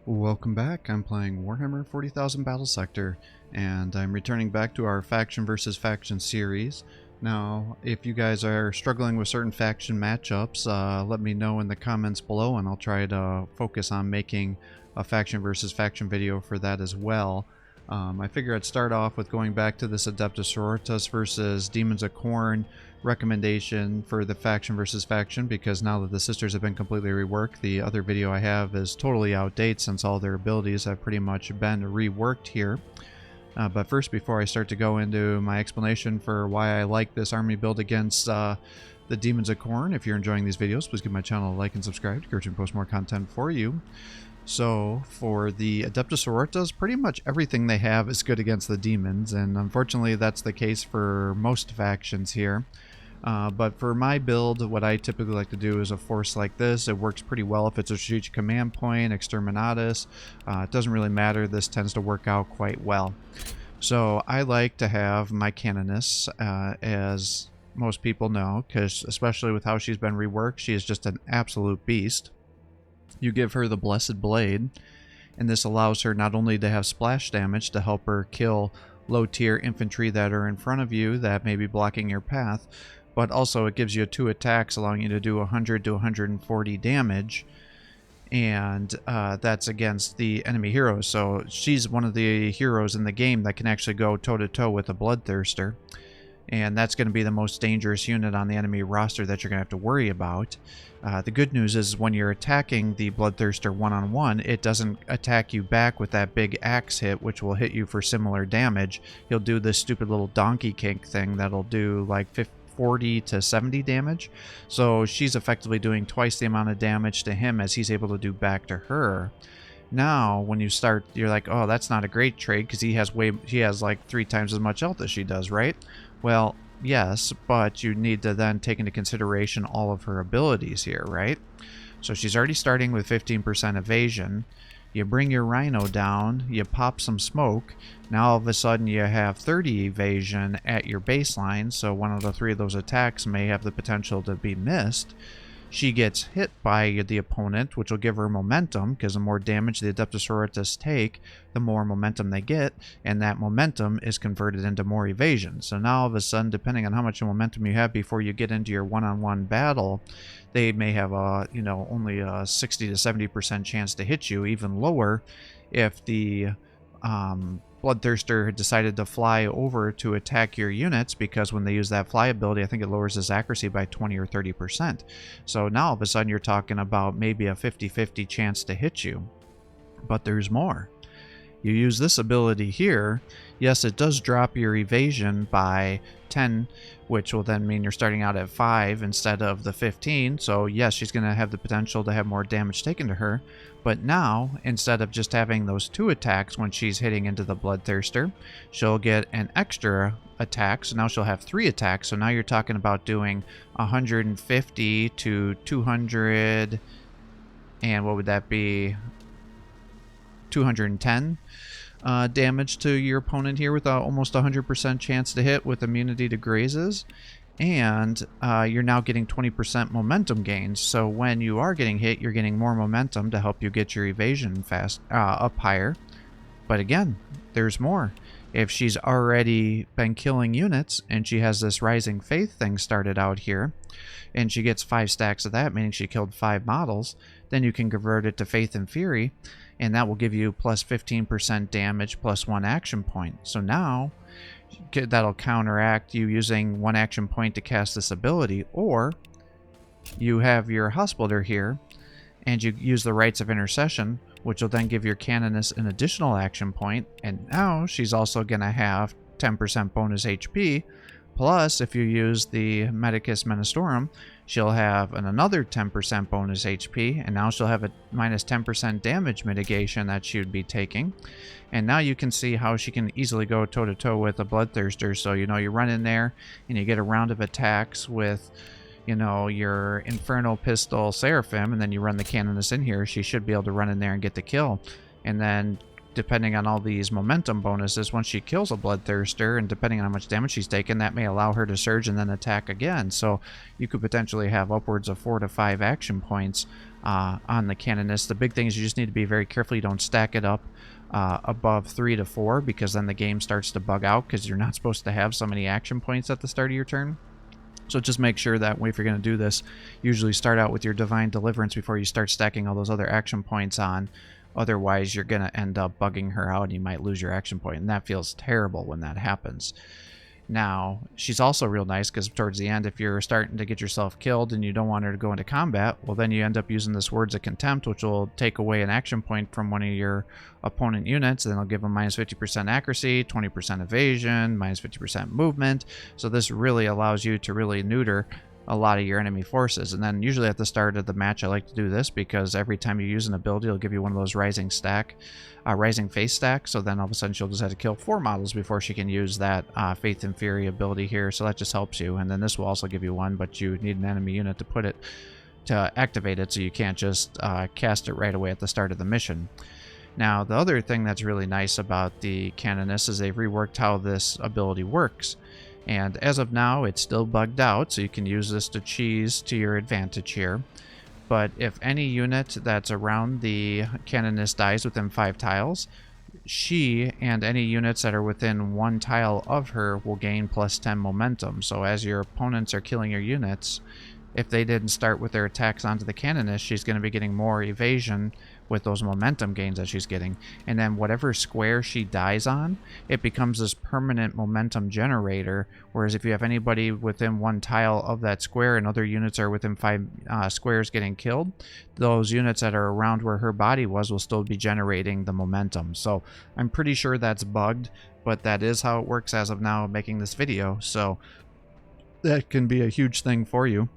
Welcome back. I'm playing Warhammer 40,000 Battlesector, and I'm returning back to our faction versus faction series. Now, if you guys are struggling with certain faction matchups, let me know in the comments below, and I'll try to focus on making a faction versus faction video for that as well. I figure I'd start off with going back to this Adepta Sororitas versus Daemons of Khorne recommendation for the faction versus faction, because now that the sisters have been completely reworked, the other video I have is totally outdated since all their abilities have pretty much been reworked here. But first, before I start to go into my explanation for why I like this army build against the Daemons of Khorne, if you're enjoying these videos, please give my channel a like and subscribe to encourage me to post more content for you. So for the Adepta Sororitas, pretty much everything they have is good against the demons, and unfortunately that's the case for most factions here. But for my build, what I typically like to do is a force like this. It works pretty well if it's a strategic command point, exterminatus. It doesn't really matter. This tends to work out quite well. So I like to have my canoness, as most people know, because especially with how she's been reworked, she is just an absolute beast. You give her the Blessed Blade, and this allows her not only to have splash damage to help her kill low-tier infantry that are in front of you that may be blocking your path, but also it gives you 2 attacks, allowing you to do 100 to 140 damage, and that's against the enemy heroes. So she's one of the heroes in the game that can actually go toe-to-toe with a Bloodthirster, and that's going to be the most dangerous unit on the enemy roster that you're going to have to worry about. The good news is when you're attacking the Bloodthirster one-on-one, it doesn't attack you back with that big axe hit, which will hit you for similar damage. He'll do this stupid little donkey kick thing that'll do like 40 to 70 damage. So she's effectively doing twice the amount of damage to him as he's able to do back to her. Now, when you start, you're like, oh, that's not a great trade because he has like 3 times as much health as she does, right? Well, yes, but you need to then take into consideration all of her abilities here, right? So she's already starting with 15% evasion. You bring your rhino down, you pop some smoke. Now all of a sudden you have 30 evasion at your baseline, so one of the 3 of those attacks may have the potential to be missed. She gets hit by the opponent, which will give her momentum, because the more damage the Adepta Sororitas take, the more momentum they get, and that momentum is converted into more evasion. So now all of a sudden, depending on how much momentum you have before you get into your one-on-one battle, they may have a, only a 60 to 70% chance to hit you, even lower if the Bloodthirster had decided to fly over to attack your units, because when they use that fly ability, I think it lowers his accuracy by 20 or 30%. So now all of a sudden you're talking about maybe a 50-50 chance to hit you. But there's more. You use this ability here. Yes, it does drop your evasion by 10, which will then mean you're starting out at 5 instead of the 15. So yes, she's going to have the potential to have more damage taken to her. But now, instead of just having those 2 attacks when she's hitting into the Bloodthirster, she'll get an extra attack. So now she'll have 3 attacks. So now you're talking about doing 150 to 200, and what would that be? 210 damage to your opponent here with almost 100% chance to hit with immunity to grazes. And you're now getting 20% momentum gains. So when you are getting hit, you're getting more momentum to help you get your evasion up higher. But again, there's more. If she's already been killing units and she has this Rising Faith thing started out here, and she gets 5 stacks of that, meaning she killed 5 models, then you can convert it to Faith and Fury, and that will give you plus 15% damage plus 1 action point. So now that'll counteract you using 1 action point to cast this ability, or you have your house builder here and you use the Rites of Intercession, which will then give your canoness an additional action point, and now she's also going to have 10% bonus HP. Plus, if you use the Medicus Ministorum, she'll have another 10% bonus HP, and now she'll have a minus 10% damage mitigation that she would be taking. And now you can see how she can easily go toe-to-toe with a Bloodthirster. So, you run in there, and you get a round of attacks with, your Inferno Pistol Seraphim, and then you run the canoness in here. She should be able to run in there and get the kill. And then, depending on all these momentum bonuses, once she kills a Bloodthirster, and depending on how much damage she's taken, that may allow her to surge and then attack again. So you could potentially have upwards of 4 to 5 action points on the canoness. The big thing is you just need to be very careful you don't stack it up above 3 to 4, because then the game starts to bug out, because you're not supposed to have so many action points at the start of your turn. So just make sure that if you're going to do this, usually start out with your Divine Deliverance before you start stacking all those other action points on. Otherwise, you're going to end up bugging her out and you might lose your action point, and that feels terrible when that happens. Now, she's also real nice because towards the end, if you're starting to get yourself killed and you don't want her to go into combat, well, then you end up using this Words of Contempt, which will take away an action point from one of your opponent units, and it'll give them minus 50% accuracy, 20% evasion, minus 50% movement. So this really allows you to really neuter a lot of your enemy forces. And then usually at the start of the match, I like to do this because every time you use an ability, it'll give you one of those rising face stack. So then all of a sudden she'll just have to kill 4 models before she can use that Faith and Fury ability here. So that just helps you. And then this will also give you one, but you need an enemy unit to activate it, so you can't just cast it right away at the start of the mission. Now, the other thing that's really nice about the canoness is they've reworked how this ability works. And as of now, it's still bugged out, so you can use this to cheese to your advantage here. But if any unit that's around the canoness dies within 5 tiles, she and any units that are within 1 tile of her will gain plus 10 momentum. So as your opponents are killing your units, if they didn't start with their attacks onto the canoness, she's going to be getting more evasion with those momentum gains that she's getting. And then whatever square she dies on, it becomes this permanent momentum generator. Whereas if you have anybody within 1 tile of that square and other units are within 5 squares getting killed, those units that are around where her body was will still be generating the momentum. So I'm pretty sure that's bugged, but that is how it works as of now making this video. So that can be a huge thing for you.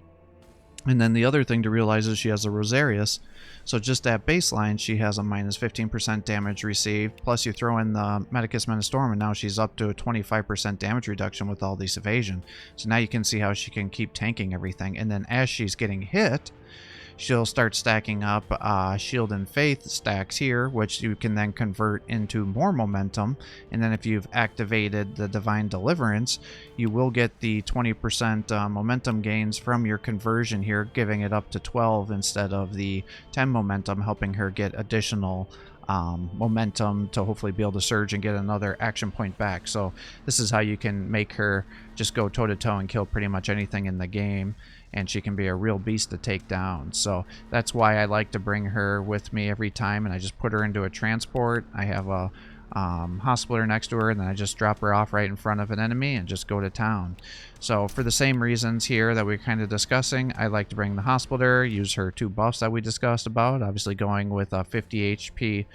And then the other thing to realize is she has a Rosarius. So just at baseline, she has a minus 15% damage received. Plus you throw in the Medicus Storm, and now she's up to a 25% damage reduction with all these evasion. So now you can see how she can keep tanking everything. And then as she's getting hit, she'll start stacking up Shield and Faith stacks here, which you can then convert into more momentum. And then if you've activated the Divine Deliverance, you will get the 20% momentum gains from your conversion here, giving it up to 12 instead of the 10 momentum, helping her get additional momentum to hopefully be able to surge and get another action point back. So this is how you can make her just go toe-to-toe and kill pretty much anything in the game, and she can be a real beast to take down. So that's why I like to bring her with me every time, and I just put her into a transport. I have a hospitaller next to her, and then I just drop her off right in front of an enemy and just go to town. So for the same reasons here that we're kind of discussing, I like to bring the hospitaller, use her 2 buffs that we discussed about, obviously going with a 50 HP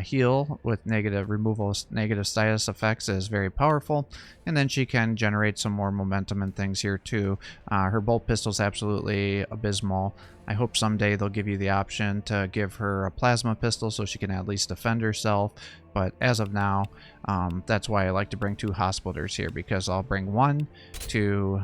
heal with removal of negative status effects is very powerful, and then she can generate some more momentum and things here too. Her bolt pistol is absolutely abysmal. I hope someday they'll give you the option to give her a plasma pistol so she can at least defend herself, but as of now, that's why I like to bring 2 hospitalers here, because I'll bring 1 to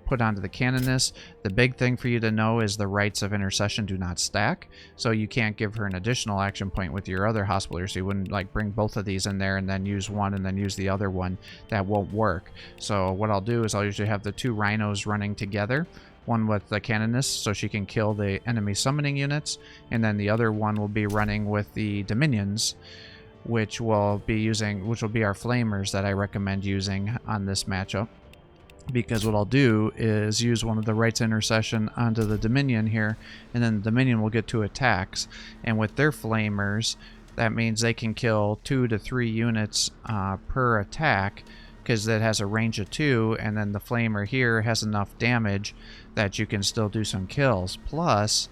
put onto the canoness. The big thing for you to know is the rites of intercession do not stack, so you can't give her an additional action point with your other hospitaler, so you wouldn't like bring both of these in there and then use one and then use the other one. That won't work. So what I'll do is I'll usually have the 2 rhinos running together, one with the canoness so she can kill the enemy summoning units, and then the other one will be running with the dominions, which will be our flamers that I recommend using on this matchup. Because what I'll do is use one of the rites of intercession onto the Dominion here, and then the Dominion will get 2 attacks, and with their flamers, that means they can kill 2 to 3 units per attack, because it has a range of 2, and then the flamer here has enough damage that you can still do some kills. Plus,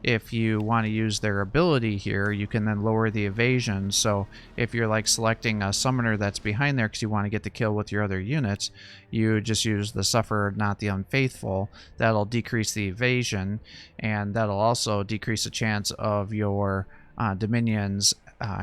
if you want to use their ability here, you can then lower the evasion. So if you're like selecting a summoner that's behind there because you want to get the kill with your other units, you just use the Sufferer, not the Unfaithful. That'll decrease the evasion, and that'll also decrease the chance of your dominions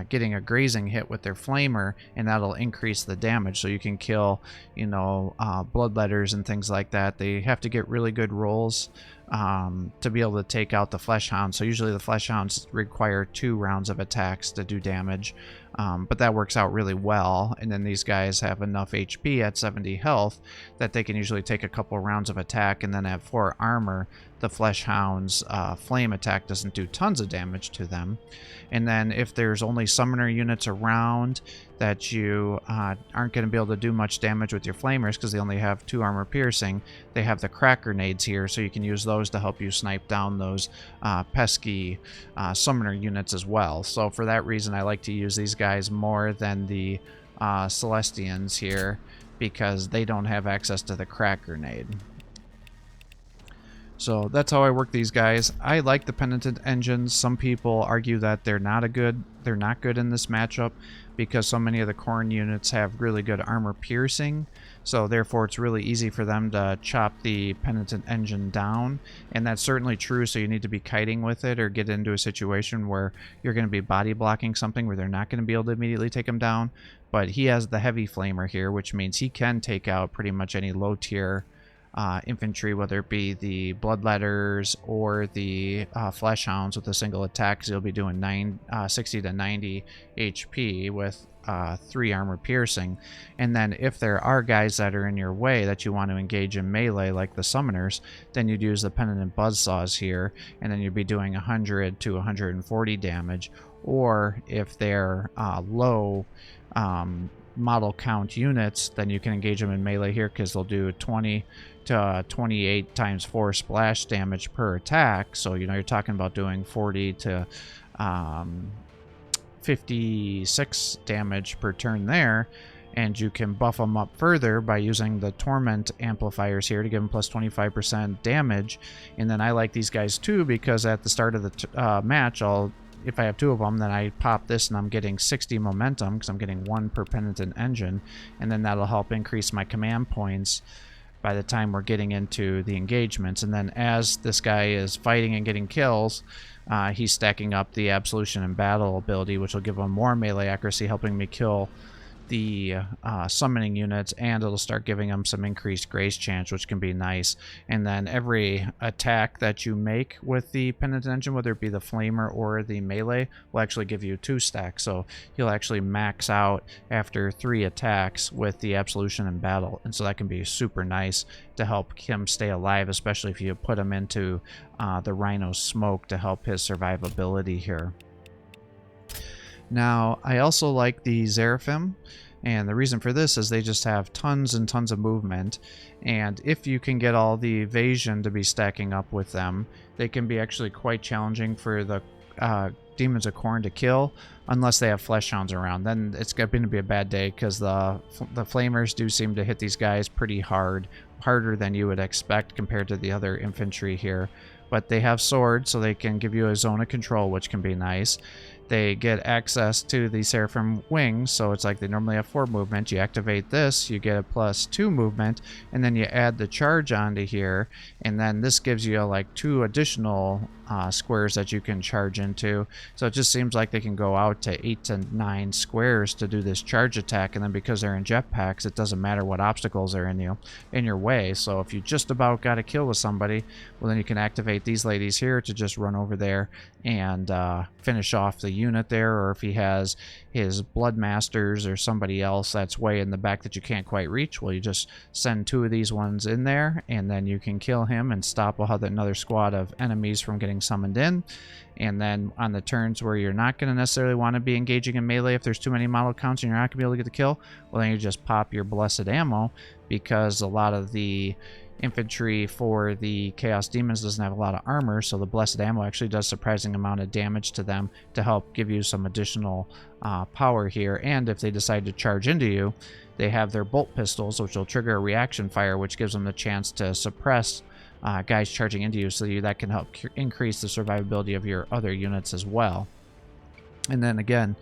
getting a grazing hit with their flamer, and that'll increase the damage. So you can kill, bloodletters and things like that. They have to get really good rolls to be able to take out the flesh hounds. So usually the flesh hounds require 2 rounds of attacks to do damage. But that works out really well. And then these guys have enough HP at 70 health that they can usually take a couple rounds of attack, and then at 4 armor, the Flesh Hound's flame attack doesn't do tons of damage to them. And then if there's only summoner units around that you aren't going to be able to do much damage with your flamers because they only have 2 armor piercing, they have the crack grenades here, so you can use those to help you snipe down those pesky summoner units as well. So for that reason, I like to use these guys more than the Celestians here, because they don't have access to the crack grenade. So that's how I work these guys. I like the penitent engines. Some people argue that they're not good in this matchup because so many of the Khorne units have really good armor piercing. So therefore it's really easy for them to chop the penitent engine down. And that's certainly true, so you need to be kiting with it or get into a situation where you're going to be body blocking something where they're not going to be able to immediately take them down. But he has the heavy flamer here, which means he can take out pretty much any low tier infantry, whether it be the Bloodletters or the Flesh Hounds with a single attack, because he'll be doing 60 to 90 HP with 3 armor piercing. And then if there are guys that are in your way that you want to engage in melee, like the summoners, then you'd use the penitent buzzsaws here, and then you'd be doing 100 to 140 damage. Or if they're low model count units, then you can engage them in melee here, because they'll do 20 to 28 times 4 splash damage per attack. So you're talking about doing 40 to 56 damage per turn there. And you can buff them up further by using the torment amplifiers here to give them plus 25% damage. And then I like these guys too, because at the start of the match, if I have 2 of them, then I pop this and I'm getting 60 momentum, because I'm getting 1 per penitent engine, and then that'll help increase my command points by the time we're getting into the engagements. And then as this guy is fighting and getting kills, he's stacking up the Absolution and Battle ability, which will give him more melee accuracy, helping me kill the summoning units, and it'll start giving them some increased grace chance, which can be nice. And then every attack that you make with the penitent engine, whether it be the flamer or the melee, will actually give you 2 stacks. So you'll actually max out after 3 attacks with the Absolution and Battle, and so that can be super nice to help him stay alive, especially if you put him into the Rhino Smoke to help his survivability here. Now, I also like the Seraphim, and the reason for this is they just have tons and tons of movement, and if you can get all the evasion to be stacking up with them, they can be actually quite challenging for the Daemons of Khorne to kill, unless they have Flesh Hounds around. Then it's going to be a bad day, because the Flamers do seem to hit these guys pretty hard, harder than you would expect compared to the other infantry here. But they have swords, so they can give you a zone of control, which can be nice. They get access to the Seraphim wings, so it's like they normally have 4 movement. You activate this, you get a +2 movement, and then you add the charge onto here, and then this gives you like 2 additional squares that you can charge into. So it just seems like they can go out to 8 to 9 squares to do this charge attack, and then because they're in jetpacks, it doesn't matter what obstacles are in your way. So if you just about got a kill with somebody, well, then you can activate these ladies here to just run over there and finish off the unit there. Or if he has his Blood Masters or somebody else that's way in the back that you can't quite reach, well, you just send 2 of these ones in there, and then you can kill him and stop another squad of enemies from getting summoned in. And then on the turns where you're not going to necessarily want to be engaging in melee, if there's too many model counts and you're not going to be able to get the kill, well, then you just pop your blessed ammo, because a lot of the infantry for the Chaos Demons doesn't have a lot of armor, so the blessed ammo actually does surprising amount of damage to them to help give you some additional power here. And if they decide to charge into you, they have their bolt pistols, which will trigger a reaction fire, which gives them the chance to suppress guys charging into you, so that can help increase the survivability of your other units as well. And then again,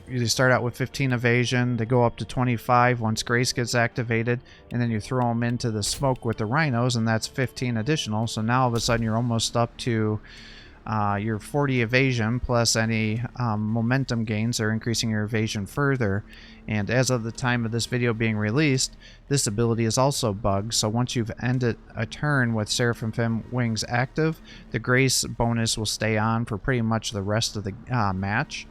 you start out with 15 evasion, they go up to 25 once Grace gets activated, and then you throw them into the smoke with the Rhinos, and that's 15 additional. So now all of a sudden you're almost up to your 40 evasion, plus any momentum gains are increasing your evasion further. And as of the time of this video being released, this ability is also bugged, so once you've ended a turn with Seraphim Wings active, the Grace bonus will stay on for pretty much the rest of the match.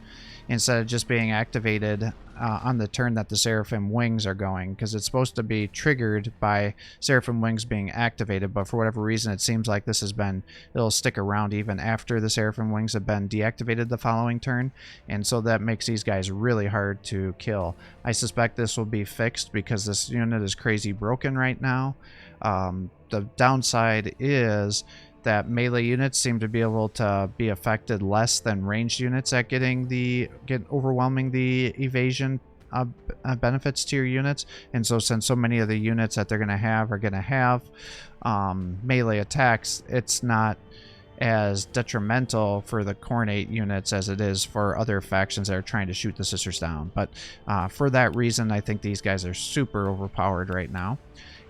instead of just being activated on the turn that the Seraphim wings are going, because it's supposed to be triggered by Seraphim wings being activated, but for whatever reason it seems like this has been, it'll stick around even after the Seraphim wings have been deactivated the following turn, and so that makes these guys really hard to kill. I suspect this will be fixed because this unit is crazy broken right now. The downside is that melee units seem to be able to be affected less than ranged units at overwhelming the evasion benefits to your units. And so since so many of the units that they're going to have are going to have melee attacks, it's not as detrimental for the Khornate units as it is for other factions that are trying to shoot the sisters down. But for that reason, I think these guys are super overpowered right now.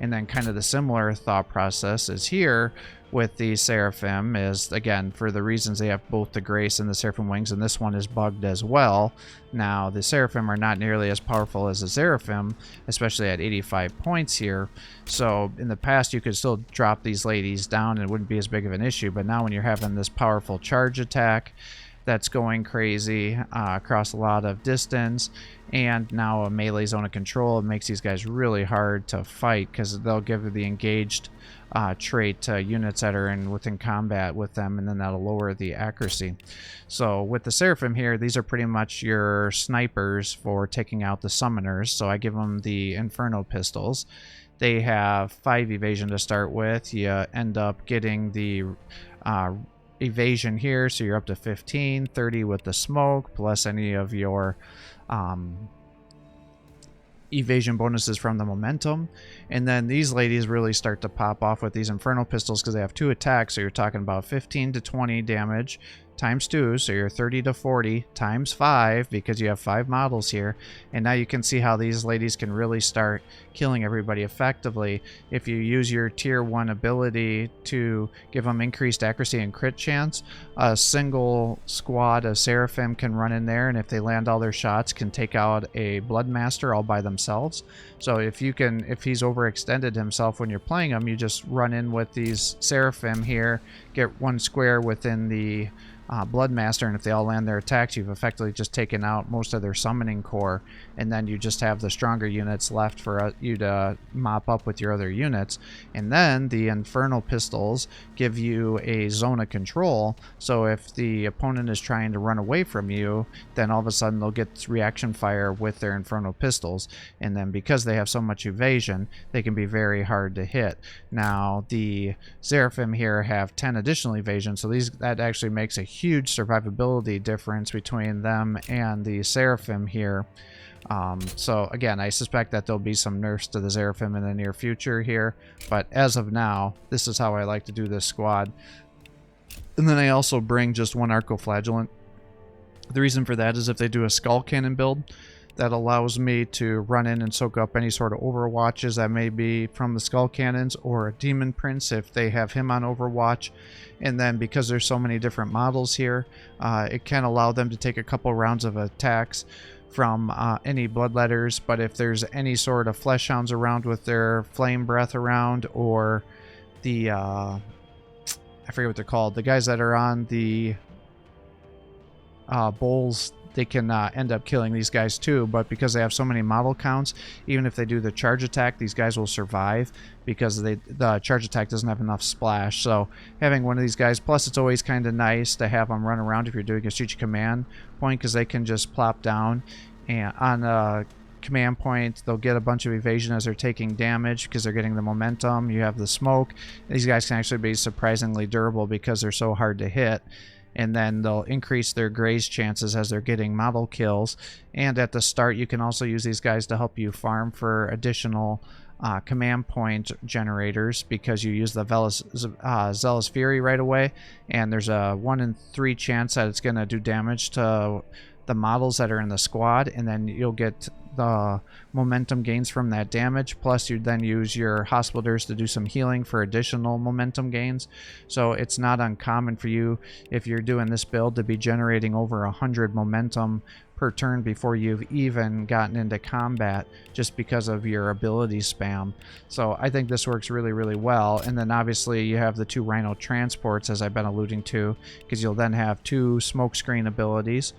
And then kind of the similar thought process is here with the Seraphim is, again, for the reasons they have both the Grace and the Seraphim wings, and this one is bugged as well. Now, the Seraphim are not nearly as powerful as the Seraphim, especially at 85 points here. So in the past, you could still drop these ladies down and it wouldn't be as big of an issue. But now when you're having this powerful charge attack that's going crazy across a lot of distance, and now a melee zone of control, it makes these guys really hard to fight because they'll give the engaged trait to units that are within combat with them, and then that'll lower the accuracy. So with the Seraphim here, these are pretty much your snipers for taking out the summoners, so I give them the Inferno pistols. They have 5 evasion to start with. You end up getting the evasion here, so you're up to 15, 30 with the smoke, plus any of your evasion bonuses from the momentum. And then these ladies really start to pop off with these Infernal pistols because they have 2 attacks, so you're talking about 15 to 20 damage times 2, so you're 30 to 40 times 5 because you have 5 models here. And now you can see how these ladies can really start killing everybody effectively. If you use your tier 1 ability to give them increased accuracy and crit chance, a single squad of Seraphim can run in there, and if they land all their shots, can take out a Bloodmaster all by themselves. So if he's overextended himself when you're playing him, you just run in with these Seraphim here, get 1 square within the Bloodmaster, and if they all land their attacks, you've effectively just taken out most of their summoning core, and then you just have the stronger units left for you to mop up with your other units. And then the Infernal pistols give you a zone of control, so if the opponent is trying to run away from you, then all of a sudden they'll get reaction fire with their Infernal pistols, and then because they have so much evasion, they can be very hard to hit. Now the Seraphim here have 10 additional evasion, so that actually makes a huge survivability difference between them and the Seraphim here. So again, I suspect that there'll be some nerfs to the Seraphim in the near future here, but as of now, this is how I like to do this squad. And then I also bring just 1 Arco-flagellant. The reason for that is if they do a Skull Cannon build, that allows me to run in and soak up any sort of overwatches that may be from the Skull Cannons, or a Demon Prince if they have him on overwatch. And then because there's so many different models here, it can allow them to take a couple rounds of attacks from any Bloodletters. But if there's any sort of Flesh Hounds around with their Flame Breath around, or the I forget what they're called, the guys that are on the Bulls, they can end up killing these guys too. But because they have so many model counts, even if they do the charge attack, these guys will survive because the charge attack doesn't have enough splash. So having one of these guys, plus it's always kind of nice to have them run around if you're doing a strategic command point, because they can just plop down and on a command point, they'll get a bunch of evasion as they're taking damage because they're getting the momentum. You have the smoke. These guys can actually be surprisingly durable because they're so hard to hit. And then they'll increase their graze chances as they're getting model kills. And at the start, you can also use these guys to help you farm for additional command point generators, because you use the Zealous Fury right away, and there's a 1 in 3 chance that it's going to do damage to the models that are in the squad, and then you'll get the momentum gains from that damage, plus you then use your Hospitallers to do some healing for additional momentum gains. So it's not uncommon for you, if you're doing this build, to be generating over 100 momentum per turn before you've even gotten into combat, just because of your ability spam. So I think this works really, really well. And then obviously you have the 2 Rhino transports, as I've been alluding to, because you'll then have 2 smokescreen abilities.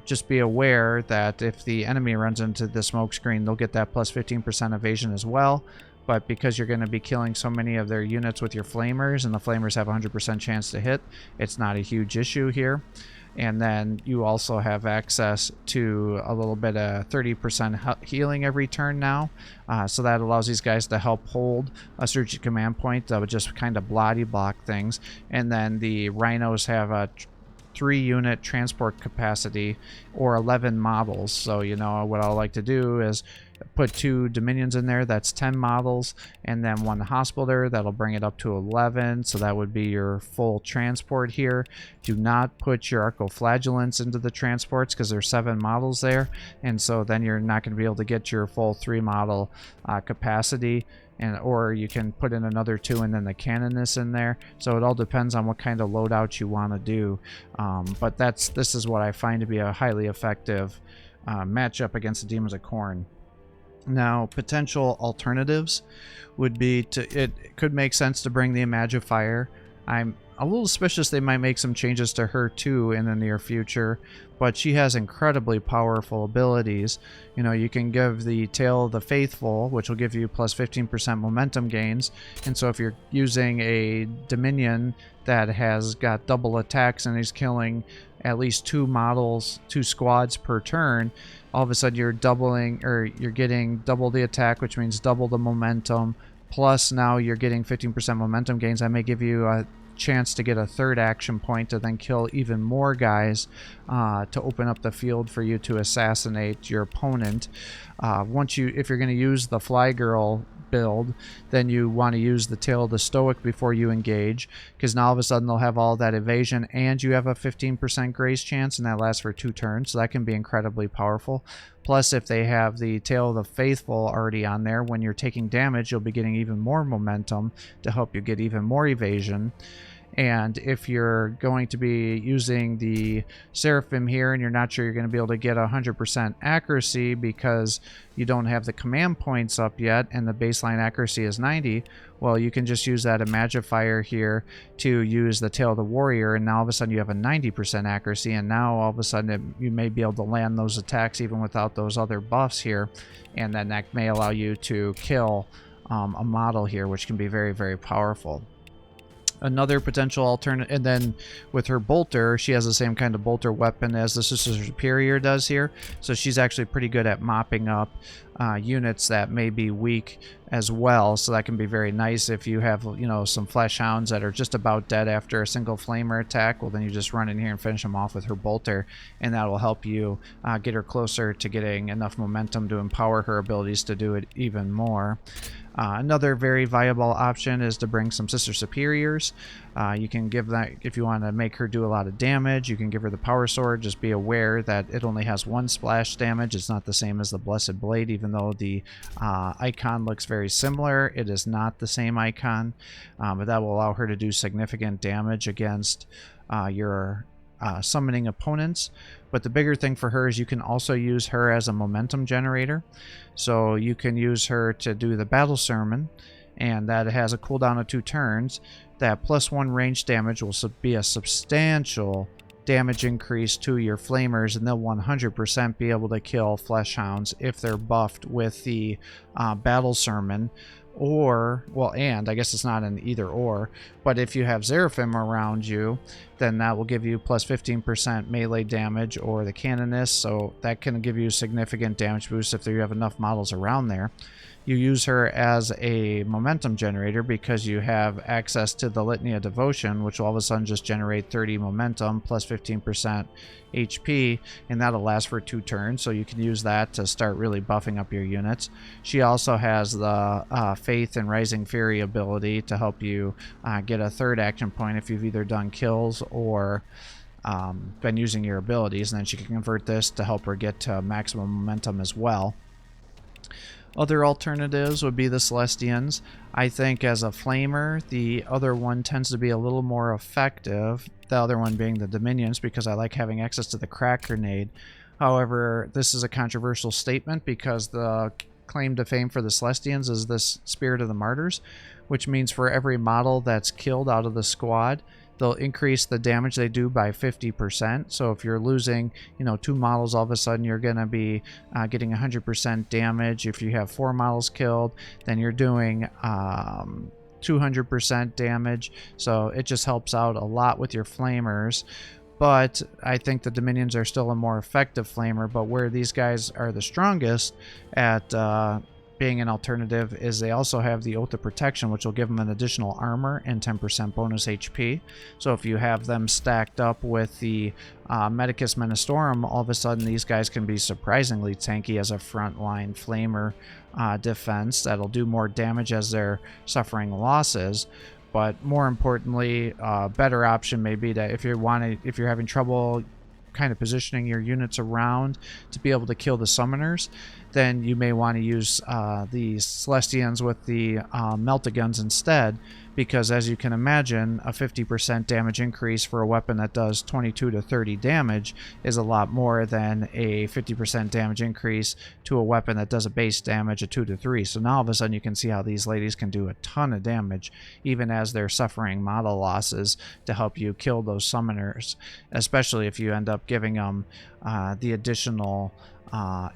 Just be aware that if the enemy runs into the smokescreen, they'll get that plus 15% evasion as well. But because you're going to be killing so many of their units with your flamers, and the flamers have a 100% chance to hit, it's not a huge issue here. And then you also have access to a little bit of 30% healing every turn now. So that allows these guys to help hold a strategic command point that would just kind of bloody block things. And then the Rhinos have a 3-unit transport capacity, or 11 models. So, you know, what I like to do is put 2 Dominions in there, that's 10 models, and then 1 Hospitaller, that'll bring it up to 11, so that would be your full transport here. Do not put your Arco-flagellants into the transports, because there's 7 models there, and so then you're not going to be able to get your full 3 model capacity. Or you can put in another 2 and then the canoness in there. So it all depends on what kind of loadout you want to do. But this is what I find to be a highly effective matchup against the Daemons of Khorne. Now, potential alternatives would be it could make sense to bring the Imagifier. I'm a little suspicious they might make some changes to her too in the near future, but she has incredibly powerful abilities. You know, you can give the Tale of the Faithful, which will give you plus 15% momentum gains, and so if you're using a Dominion that has got double attacks and is killing at least 2 models, 2 squads per turn, all of a sudden you're doubling, or you're getting double the attack, which means double the momentum, plus now you're getting 15% momentum gains. That may give you a chance to get a 3rd action point to then kill even more guys, to open up the field for you to assassinate your opponent. If you're going to use the Fly Girl build, then you want to use the Tale of the Stoic before you engage, because now all of a sudden they'll have all that evasion and you have a 15% grace chance, and that lasts for 2 turns, so that can be incredibly powerful. Plus, if they have the Tale of the Faithful already on there, when you're taking damage, you'll be getting even more momentum to help you get even more evasion. And if you're going to be using the Seraphim here and you're not sure you're going to be able to get 100% accuracy because you don't have the command points up yet and the baseline accuracy is 90, well, you can just use that Imagifier here to use the Tale of the Warrior, and now all of a sudden you have a 90% accuracy, and now all of a sudden you may be able to land those attacks even without those other buffs here, and then that may allow you to kill a model here, which can be very, very powerful. Another potential alternate, and then with her bolter, she has the same kind of bolter weapon as the Sister Superior does here, so she's actually pretty good at mopping up units that may be weak as well, so that can be very nice if you have, you know, some flesh hounds that are just about dead after a single flamer attack. Well, then you just run in here and finish them off with her bolter, and that will help you get her closer to getting enough momentum to empower her abilities to do it even more. Another very viable option is to bring some Sister Superiors. You can give that, if you want to make her do a lot of damage, you can give her the Power Sword. Just be aware that it only has 1 splash damage. It's not the same as the Blessed Blade, even though the icon looks very similar. It is not the same icon, but that will allow her to do significant damage against your summoning opponents. But the bigger thing for her is you can also use her as a momentum generator. So you can use her to do the Battle Sermon, and that has a cooldown of 2 turns. That +1 range damage will be a substantial damage increase to your flamers, and they'll 100% be able to kill flesh hounds if they're buffed with the Battle Sermon. Or, well, and I guess it's not an either or, but if you have Seraphim around you, then that will give you plus 15% melee damage, or the canoness, so that can give you significant damage boost if you have enough models around there. You use her as a momentum generator because you have access to the Litany of Devotion, which will all of a sudden just generate 30 momentum plus 15% HP, and that'll last for 2 turns, so you can use that to start really buffing up your units. She also has the Faith and Rising Fury ability to help you get a 3rd action point if you've either done kills or been using your abilities, and then she can convert this to help her get to maximum momentum as well. Other alternatives would be the Celestians. I think as a flamer, the other one tends to be a little more effective, the other one being the Dominions, because I like having access to the crack grenade. However, this is a controversial statement because the claim to fame for the Celestians is this Spirit of the Martyrs, which means for every model that's killed out of the squad, they'll increase the damage they do by 50%. So if you're losing, 2 models, all of a sudden you're going to be getting 100% damage. If you have 4 models killed, then you're doing 200% damage. So it just helps out a lot with your flamers. But I think the Dominions are still a more effective flamer. But where these guys are the strongest at being an alternative is they also have the Oath of Protection, which will give them an additional armor and 10% bonus HP. So if you have them stacked up with the Medicus Ministorum, all of a sudden these guys can be surprisingly tanky as a frontline flamer defense that'll do more damage as they're suffering losses. But more importantly, a better option may be that if you're having trouble kind of positioning your units around to be able to kill the summoners, then you may want to use the Celestians with the Meltaguns instead, because as you can imagine, a 50% damage increase for a weapon that does 22 to 30 damage is a lot more than a 50% damage increase to a weapon that does a base damage of 2 to 3. So now all of a sudden you can see how these ladies can do a ton of damage even as they're suffering model losses to help you kill those summoners, especially if you end up giving them the additional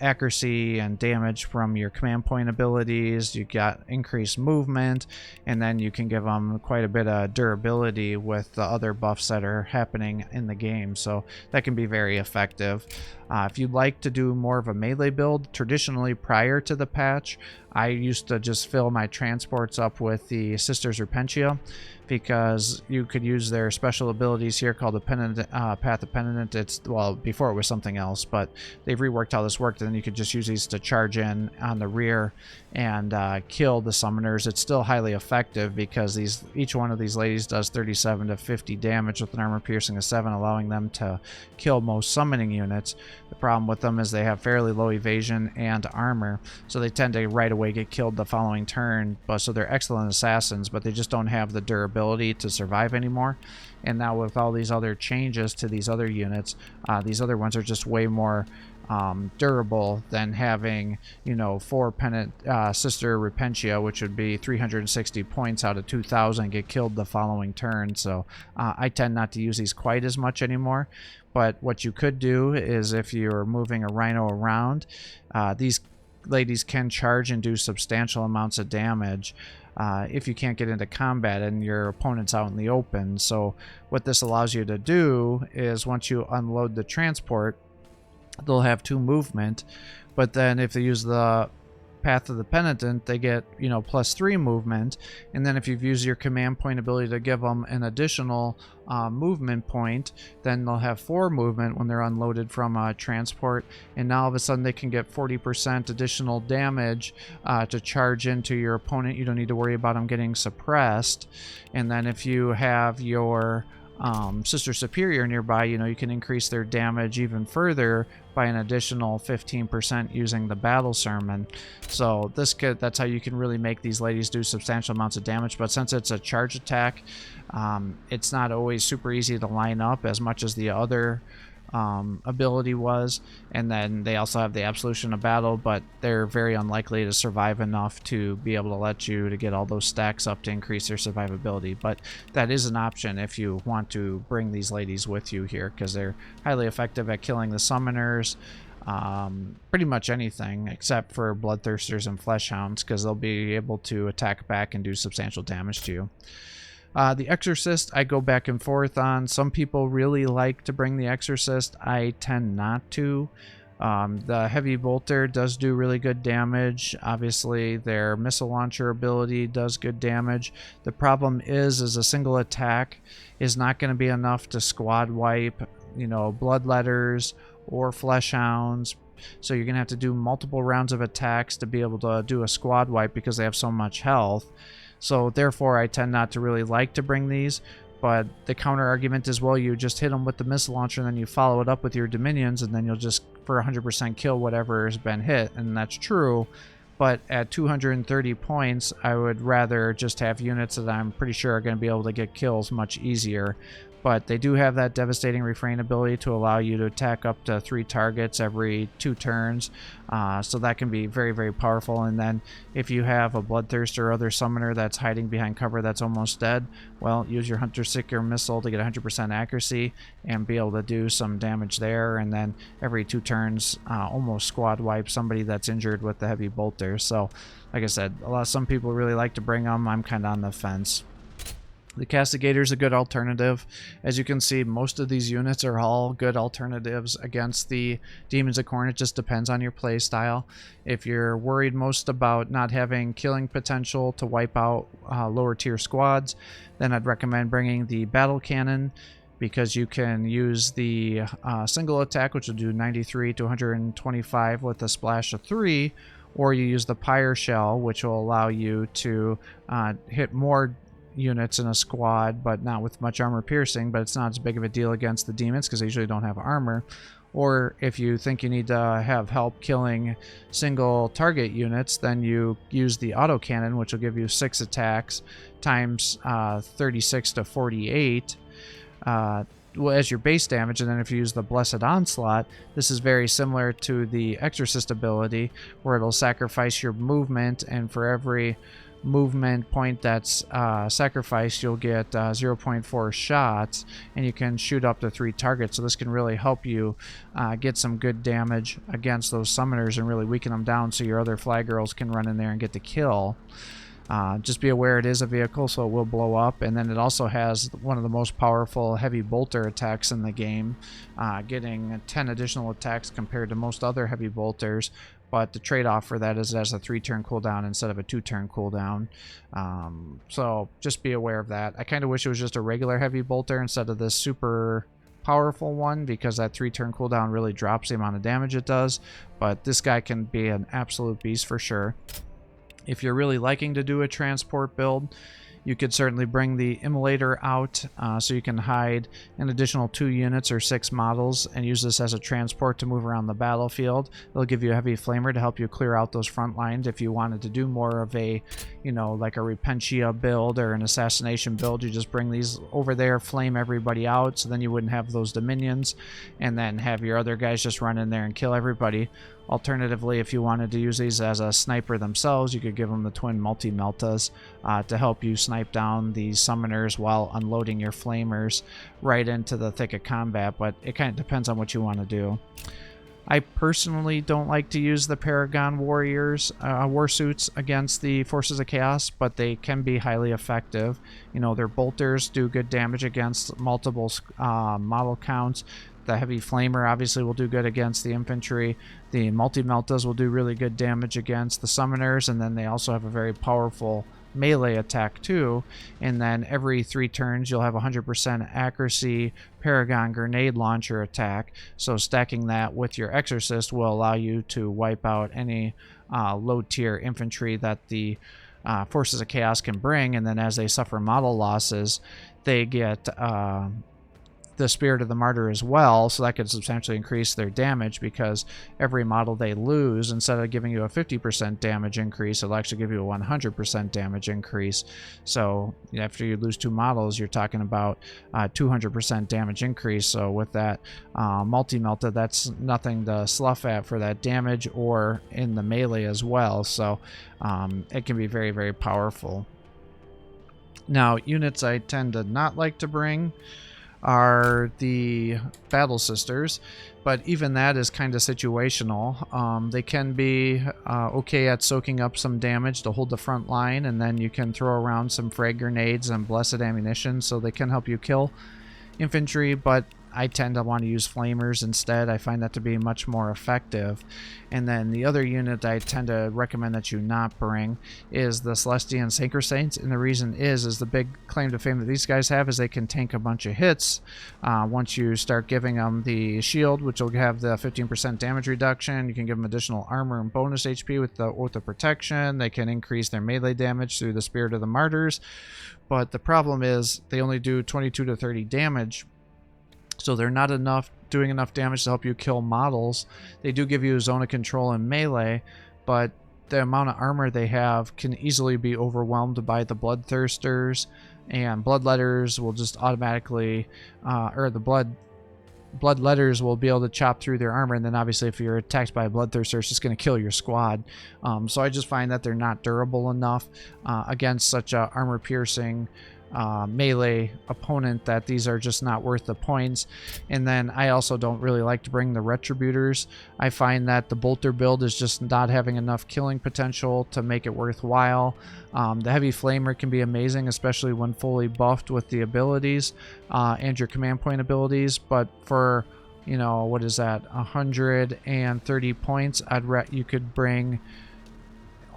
accuracy and damage from your command point abilities. You got increased movement, and then you can give them quite a bit of durability with the other buffs that are happening in the game, so that can be very effective. If you'd like to do more of a melee build, traditionally prior to the patch, I used to just fill my transports up with the Sisters Repentia, because you could use their special abilities here called the Path of Penitent. It's, well, before it was something else, but they've reworked how this worked, and then you could just use these to charge in on the rear and kill the summoners. It's still highly effective because each one of these ladies does 37 to 50 damage with an armor piercing of 7, allowing them to kill most summoning units. The problem with them is they have fairly low evasion and armor, so they tend to right away get killed the following turn. But so they're excellent assassins, but they just don't have the durability to survive anymore. And now with all these other changes to these other units, these other ones are just way more durable than having 4 Sister Repentia, which would be 360 points out of 2,000, get killed the following turn. So I tend not to use these quite as much anymore. But what you could do is, if you're moving a Rhino around, these ladies can charge and do substantial amounts of damage if you can't get into combat and your opponent's out in the open. So what this allows you to do is, once you unload the transport, they'll have 2 movement, but then if they use the Path of the Penitent, they get +3 movement, and then if you've used your command point ability to give them an additional movement point, then they'll have 4 movement when they're unloaded from a transport, and now all of a sudden they can get 40% additional damage to charge into your opponent. You don't need to worry about them getting suppressed. And then if you have your Sister Superior nearby, you can increase their damage even further by an additional 15% using the Battle Sermon. So that's how you can really make these ladies do substantial amounts of damage. But since it's a charge attack, it's not always super easy to line up as much as the other ability was. And then they also have the Absolution of Battle, but they're very unlikely to survive enough to be able to let you to get all those stacks up to increase their survivability. But that is an option if you want to bring these ladies with you here, because they're highly effective at killing the summoners, pretty much anything except for Bloodthirsters and Fleshhounds, because they'll be able to attack back and do substantial damage to you. The Exorcist, I go back and forth on. Some people really like to bring the Exorcist. I tend not to. The Heavy Bolter does do really good damage. Obviously, their missile launcher ability does good damage. The problem is a single attack is not going to be enough to squad wipe, Bloodletters or Fleshhounds. So you're going to have to do multiple rounds of attacks to be able to do a squad wipe because they have so much health. So therefore, I tend not to really like to bring these. But the counter argument is, well, you just hit them with the missile launcher and then you follow it up with your Dominions, and then you'll just for 100% kill whatever has been hit. And that's true. But at 230 points, I would rather just have units that I'm pretty sure are going to be able to get kills much easier but they do have that devastating refrain ability to allow you to attack up to 3 targets every 2 turns, so that can be very, very powerful. And then if you have a Bloodthirster or other summoner that's hiding behind cover that's almost dead, well, use your Hunter Seeker missile to get 100% accuracy and be able to do some damage there, and then every 2 turns almost squad wipe somebody that's injured with the heavy bolter. So like I said, some people really like to bring them. I'm kind of on the fence. The Castigator is a good alternative. As you can see, most of these units are all good alternatives against the Daemons of Khorne. It just depends on your play style. If you're worried most about not having killing potential to wipe out lower tier squads, then I'd recommend bringing the Battle Cannon, because you can use the single attack, which will do 93 to 125 with a splash of 3, or you use the Pyre Shell, which will allow you to hit more units in a squad, but not with much armor piercing, but it's not as big of a deal against the demons because they usually don't have armor. Or if you think you need to have help killing single target units, then you use the autocannon, which will give you 6 attacks times 36 to 48 as your base damage. And then if you use the Blessed Onslaught, this is very similar to the Exorcist ability, where it'll sacrifice your movement, and for every movement point that's sacrificed, you'll get 0.4 shots, and you can shoot up to 3 targets. So this can really help you get some good damage against those summoners and really weaken them down, so your other flag girls can run in there and get the kill. Just be aware it is a vehicle, so it will blow up, and then it also has one of the most powerful heavy bolter attacks in the game, getting 10 additional attacks compared to most other heavy bolters. But the trade-off for that is it has a 3-turn cooldown instead of a 2-turn cooldown. So just be aware of that. I kind of wish it was just a regular heavy bolter instead of this super powerful one, because that 3-turn cooldown really drops the amount of damage it does. But this guy can be an absolute beast for sure. If you're really liking to do a transport build, you could certainly bring the Immolator out, so you can hide an additional 2 units or 6 models and use this as a transport to move around the battlefield. It'll give you a heavy flamer to help you clear out those front lines. If you wanted to do more of a, like a Repentia build or an assassination build, you just bring these over there, flame everybody out, so then you wouldn't have those Dominions, and then have your other guys just run in there and kill everybody. Alternatively, if you wanted to use these as a sniper themselves, you could give them the twin multi-meltas to help you snipe down these summoners while unloading your flamers right into the thick of combat, but it kind of depends on what you want to do. I personally don't like to use the Paragon Warriors warsuits against the Forces of Chaos, but they can be highly effective. Their bolters do good damage against multiple model counts. The heavy flamer obviously will do good against the infantry. The multi-meltas will do really good damage against the summoners, and then they also have a very powerful melee attack too. And then every 3 turns you'll have 100% accuracy Paragon grenade launcher attack. So stacking that with your Exorcist will allow you to wipe out any low tier infantry that the Forces of Chaos can bring. And then as they suffer model losses, they get the Spirit of the Martyr as well, so that could substantially increase their damage, because every model they lose, instead of giving you a 50% damage increase, it'll actually give you a 100% damage increase. So after you lose 2 models, you're talking about 200% damage increase. So with that multi-melta, that's nothing to slough at for that damage, or in the melee as well. So it can be very, very powerful. Now, units I tend to not like to bring are the Battle Sisters, but even that is kind of situational. They can be okay at soaking up some damage to hold the front line, and then you can throw around some frag grenades and blessed ammunition, so they can help you kill infantry, but I tend to want to use flamers instead. I find that to be much more effective. And then the other unit I tend to recommend that you not bring is the Celestian Synchro Saints, and the reason is the big claim to fame that these guys have is they can tank a bunch of hits once you start giving them the shield, which will have the 15% damage reduction. You can give them additional armor and bonus HP with the Oath of Protection. They can increase their melee damage through the Spirit of the Martyrs, but the problem is they only do 22 to 30 damage. So they're not doing enough damage to help you kill models. They do give you a zone of control in melee, but the amount of armor they have can easily be overwhelmed by the Bloodthirsters, and bloodletters will just automatically, or the bloodletters will be able to chop through their armor, and then obviously if you're attacked by a bloodthirster, it's just going to kill your squad. So I just find that they're not durable enough against such a armor piercing melee opponent, that these are just not worth the points. And then I also don't really like to bring the retributors. I find that the bolter build is just not having enough killing potential to make it worthwhile. The heavy flamer can be amazing, especially when fully buffed with the abilities and your command point abilities, but for, you know, what is that, 130 points, you could bring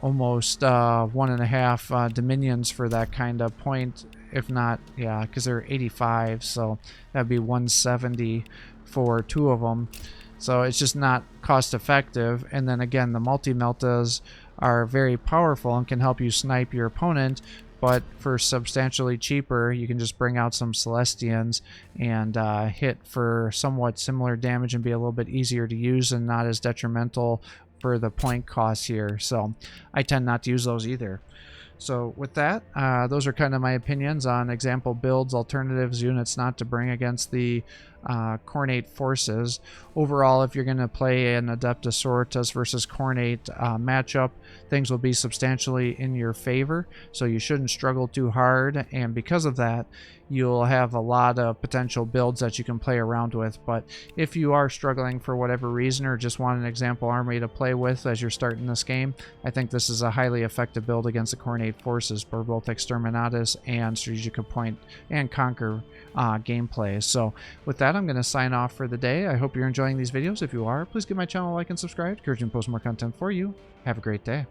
almost 1.5 dominions for that kind of point, if not, yeah, because they're 85, so that'd be 170 for 2 of them. So it's just not cost effective. And then again, the multi-meltas are very powerful and can help you snipe your opponent, but for substantially cheaper, you can just bring out some Celestians and hit for somewhat similar damage and be a little bit easier to use and not as detrimental for the point costs here. So I tend not to use those either. So with that, those are kind of my opinions on example builds, alternatives, units not to bring against the Khornate forces. Overall, if you're going to play an Adepta Sororitas versus Khornate matchup, things will be substantially in your favor, so you shouldn't struggle too hard, and because of that, you'll have a lot of potential builds that you can play around with. But if you are struggling for whatever reason, or just want an example army to play with as you're starting this game, I think this is a highly effective build against the Khornate forces for both Exterminatus and Strategic Point and Conquer gameplay. So with that, I'm going to sign off for the day. I hope you're enjoying these videos. If you are, please give my channel a like and subscribe. Encourage me to post more content for you. Have a great day.